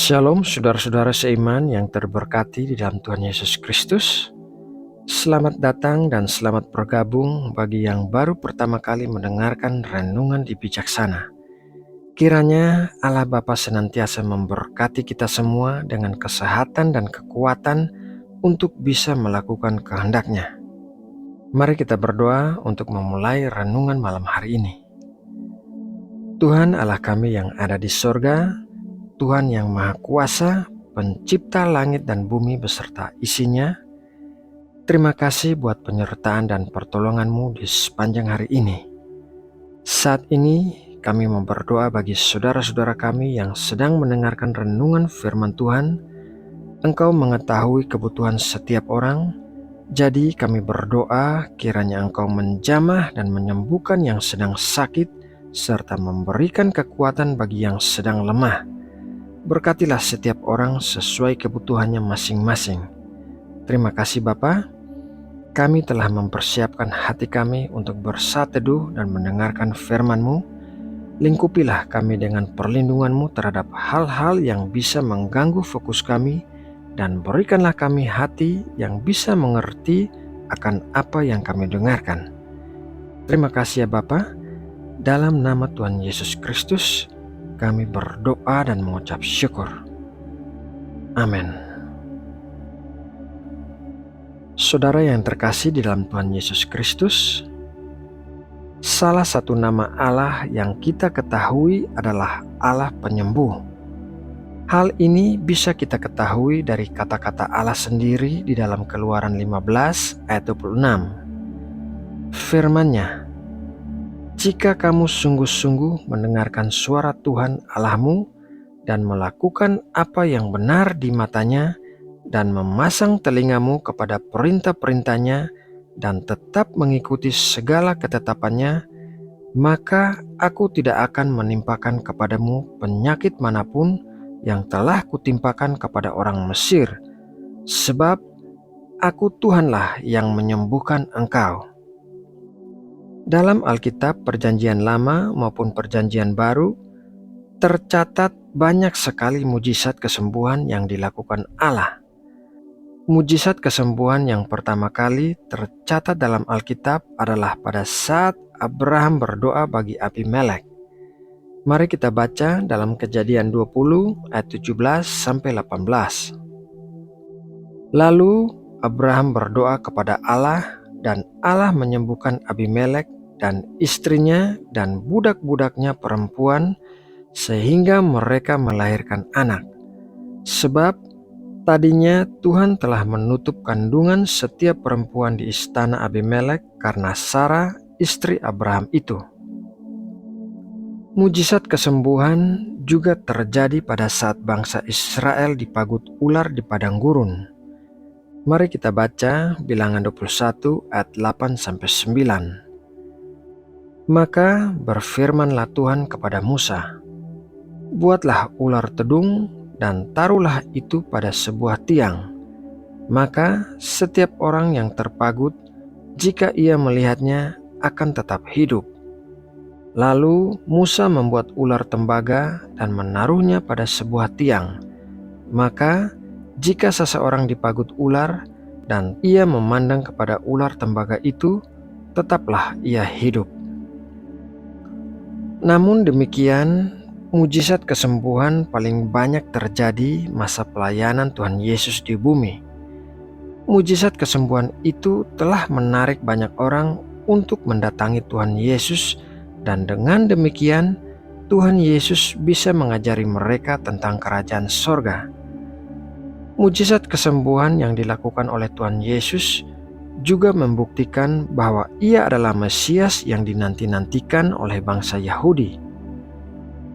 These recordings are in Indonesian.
Shalom saudara-saudara seiman yang terberkati di dalam Tuhan Yesus Kristus. Selamat datang dan selamat bergabung bagi yang baru pertama kali mendengarkan renungan di Bijaksana. Kiranya Allah Bapa senantiasa memberkati kita semua dengan kesehatan dan kekuatan untuk bisa melakukan kehendak-Nya. Mari kita berdoa untuk memulai renungan malam hari ini. Tuhan Allah kami yang ada di sorga, Tuhan yang Maha Kuasa, pencipta langit dan bumi beserta isinya, terima kasih buat penyertaan dan pertolongan-Mu di sepanjang hari ini. Saat ini kami mau berdoa bagi saudara-saudara kami yang sedang mendengarkan renungan firman Tuhan. Engkau mengetahui kebutuhan setiap orang, jadi kami berdoa kiranya Engkau menjamah dan menyembuhkan yang sedang sakit, serta memberikan kekuatan bagi yang sedang lemah. Berkatilah setiap orang sesuai kebutuhannya masing-masing. Terima kasih Bapa. Kami telah mempersiapkan hati kami untuk bersatu teduh dan mendengarkan firman-Mu. Lingkupilah kami dengan perlindungan-Mu terhadap hal-hal yang bisa mengganggu fokus kami, dan berikanlah kami hati yang bisa mengerti akan apa yang kami dengarkan. Terima kasih ya Bapa. Dalam nama Tuhan Yesus Kristus, kami berdoa dan mengucap syukur. Amin. Saudara yang terkasih di dalam Tuhan Yesus Kristus, salah satu nama Allah yang kita ketahui adalah Allah penyembuh. Hal ini bisa kita ketahui dari kata-kata Allah sendiri di dalam Keluaran 15 ayat 26. Firman-Nya, "Jika kamu sungguh-sungguh mendengarkan suara Tuhan Allahmu dan melakukan apa yang benar di matanya dan memasang telingamu kepada perintah-perintahnya dan tetap mengikuti segala ketetapannya, maka aku tidak akan menimpakan kepadamu penyakit manapun yang telah kutimpakan kepada orang Mesir, sebab aku Tuhanlah yang menyembuhkan engkau." Dalam Alkitab Perjanjian Lama maupun Perjanjian Baru, tercatat banyak sekali mujizat kesembuhan yang dilakukan Allah. Mujizat kesembuhan yang pertama kali tercatat dalam Alkitab adalah pada saat Abraham berdoa bagi Abimelek. Mari kita baca dalam Kejadian 20 ayat 17-18. Lalu Abraham berdoa kepada Allah, dan Allah menyembuhkan Abimelek dan istrinya dan budak-budaknya perempuan, sehingga mereka melahirkan anak. Sebab tadinya Tuhan telah menutup kandungan setiap perempuan di istana Abimelek karena Sarah, istri Abraham itu. Mujizat kesembuhan juga terjadi pada saat bangsa Israel dipagut ular di padang gurun. Mari kita baca Bilangan 21 ayat 8-9. Maka berfirmanlah Tuhan kepada Musa, "Buatlah ular tedung dan taruhlah itu pada sebuah tiang. Maka setiap orang yang terpagut, jika ia melihatnya, akan tetap hidup." Lalu Musa membuat ular tembaga dan menaruhnya pada sebuah tiang. Maka jika seseorang dipagut ular dan ia memandang kepada ular tembaga itu, tetaplah ia hidup. Namun demikian, mujizat kesembuhan paling banyak terjadi masa pelayanan Tuhan Yesus di bumi. Mujizat kesembuhan itu telah menarik banyak orang untuk mendatangi Tuhan Yesus, dan dengan demikian Tuhan Yesus bisa mengajari mereka tentang kerajaan sorga. Mujizat kesembuhan yang dilakukan oleh Tuhan Yesus juga membuktikan bahwa Ia adalah Mesias yang dinanti-nantikan oleh bangsa Yahudi.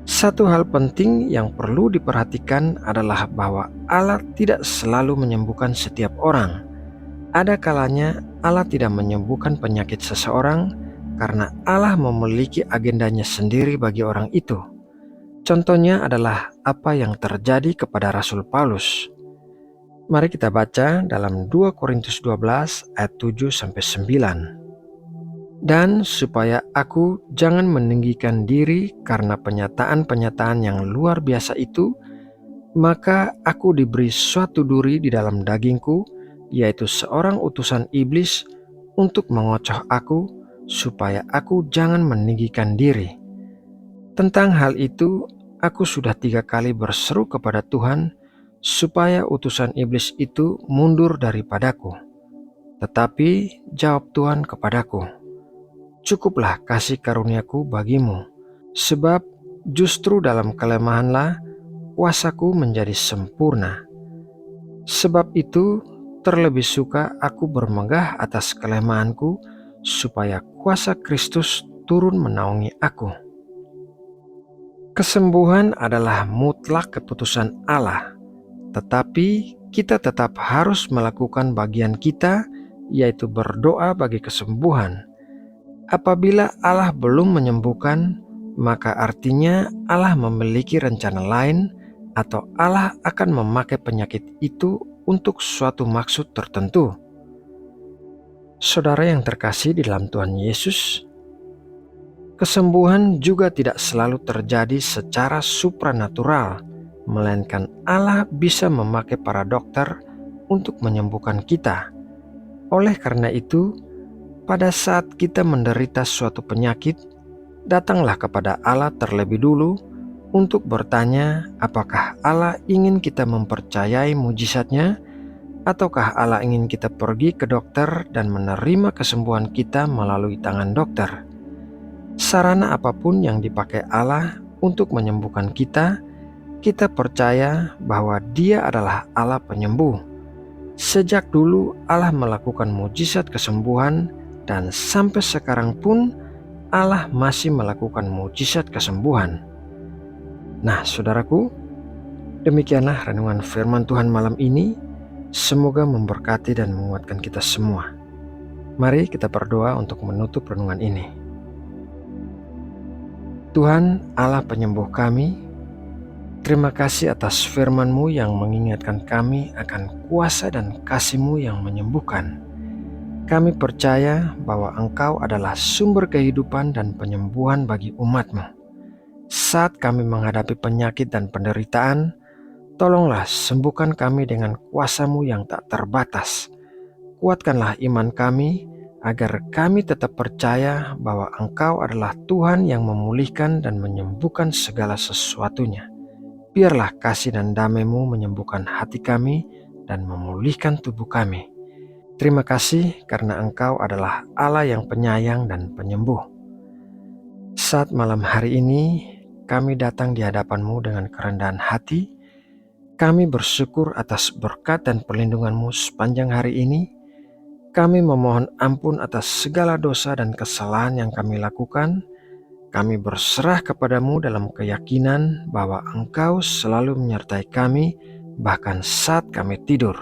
Satu hal penting yang perlu diperhatikan adalah bahwa Allah tidak selalu menyembuhkan setiap orang. Ada kalanya Allah tidak menyembuhkan penyakit seseorang karena Allah memiliki agendanya sendiri bagi orang itu. Contohnya adalah apa yang terjadi kepada Rasul Paulus. Mari kita baca dalam 2 Korintus 12 ayat 7-9. "Dan supaya aku jangan meninggikan diri karena penyataan-penyataan yang luar biasa itu, Maka aku diberi suatu duri di dalam dagingku, yaitu seorang utusan iblis untuk mengocoh aku, supaya aku jangan meninggikan diri. Tentang hal itu, aku sudah 3 kali berseru kepada Tuhan, supaya utusan iblis itu mundur daripadaku. Tetapi jawab Tuhan kepadaku, "Cukuplah kasih karuniaku bagimu, sebab justru dalam kelemahanlah kuasaku menjadi sempurna." Sebab itu, terlebih suka aku bermegah atas kelemahanku, supaya kuasa Kristus turun menaungi aku. Kesembuhan adalah mutlak keputusan Allah, tetapi kita tetap harus melakukan bagian kita, yaitu berdoa bagi kesembuhan. Apabila Allah belum menyembuhkan, maka artinya Allah memiliki rencana lain, atau Allah akan memakai penyakit itu untuk suatu maksud tertentu. Saudara yang terkasih di dalam Tuhan Yesus, kesembuhan juga tidak selalu terjadi secara supranatural, melainkan Allah bisa memakai para dokter untuk menyembuhkan kita. Oleh karena itu, pada saat kita menderita suatu penyakit, datanglah kepada Allah terlebih dulu untuk bertanya apakah Allah ingin kita mempercayai mujizatnya, ataukah Allah ingin kita pergi ke dokter dan menerima kesembuhan kita melalui tangan dokter. Sarana apapun yang dipakai Allah untuk menyembuhkan kita, kita percaya bahwa Dia adalah Allah penyembuh. Sejak dulu Allah melakukan mujizat kesembuhan, dan sampai sekarang pun Allah masih melakukan mujizat kesembuhan. Nah, saudaraku, demikianlah renungan firman Tuhan malam ini. Semoga memberkati dan menguatkan kita semua. Mari kita berdoa untuk menutup renungan ini. Tuhan Allah penyembuh kami, terima kasih atas firman-Mu yang mengingatkan kami akan kuasa dan kasih-Mu yang menyembuhkan. Kami percaya bahwa Engkau adalah sumber kehidupan dan penyembuhan bagi umat-Mu. Saat kami menghadapi penyakit dan penderitaan, tolonglah sembuhkan kami dengan kuasa-Mu yang tak terbatas. Kuatkanlah iman kami, agar kami tetap percaya bahwa Engkau adalah Tuhan yang memulihkan dan menyembuhkan segala sesuatunya. Biarlah kasih dan damai-Mu menyembuhkan hati kami dan memulihkan tubuh kami. Terima kasih karena Engkau adalah Allah yang penyayang dan penyembuh. Saat malam hari ini, kami datang di hadapan-Mu dengan kerendahan hati. Kami bersyukur atas berkat dan perlindungan-Mu sepanjang hari ini. Kami memohon ampun atas segala dosa dan kesalahan yang kami lakukan. Kami berserah kepada-Mu dalam keyakinan bahwa Engkau selalu menyertai kami, bahkan saat kami tidur.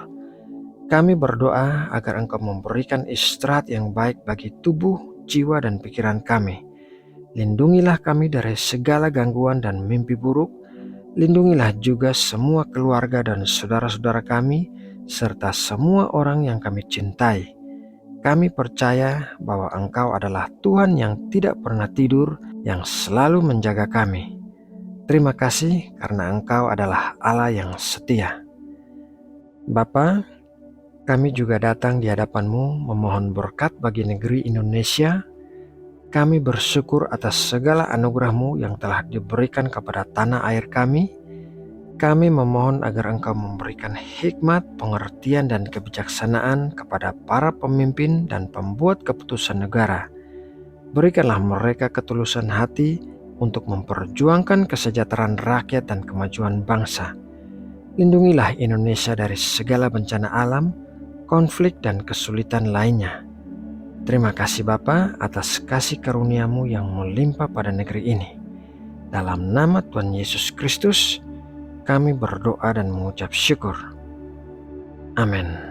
Kami berdoa agar Engkau memberikan istirahat yang baik bagi tubuh, jiwa, dan pikiran kami. Lindungilah kami dari segala gangguan dan mimpi buruk. Lindungilah juga semua keluarga dan saudara-saudara kami, serta semua orang yang kami cintai. Kami percaya bahwa Engkau adalah Tuhan yang tidak pernah tidur, yang selalu menjaga kami. Terima kasih karena Engkau adalah Allah yang setia. Bapa, kami juga datang di hadapan-Mu memohon berkat bagi negeri Indonesia. Kami bersyukur atas segala anugerah-Mu yang telah diberikan kepada tanah air kami. Kami memohon agar Engkau memberikan hikmat, pengertian, dan kebijaksanaan kepada para pemimpin dan pembuat keputusan negara. Berikanlah mereka ketulusan hati untuk memperjuangkan kesejahteraan rakyat dan kemajuan bangsa. Lindungilah Indonesia dari segala bencana alam, konflik, dan kesulitan lainnya. Terima kasih Bapa atas kasih karunia-Mu yang melimpah pada negeri ini. Dalam nama Tuhan Yesus Kristus, kami berdoa dan mengucap syukur. Amin.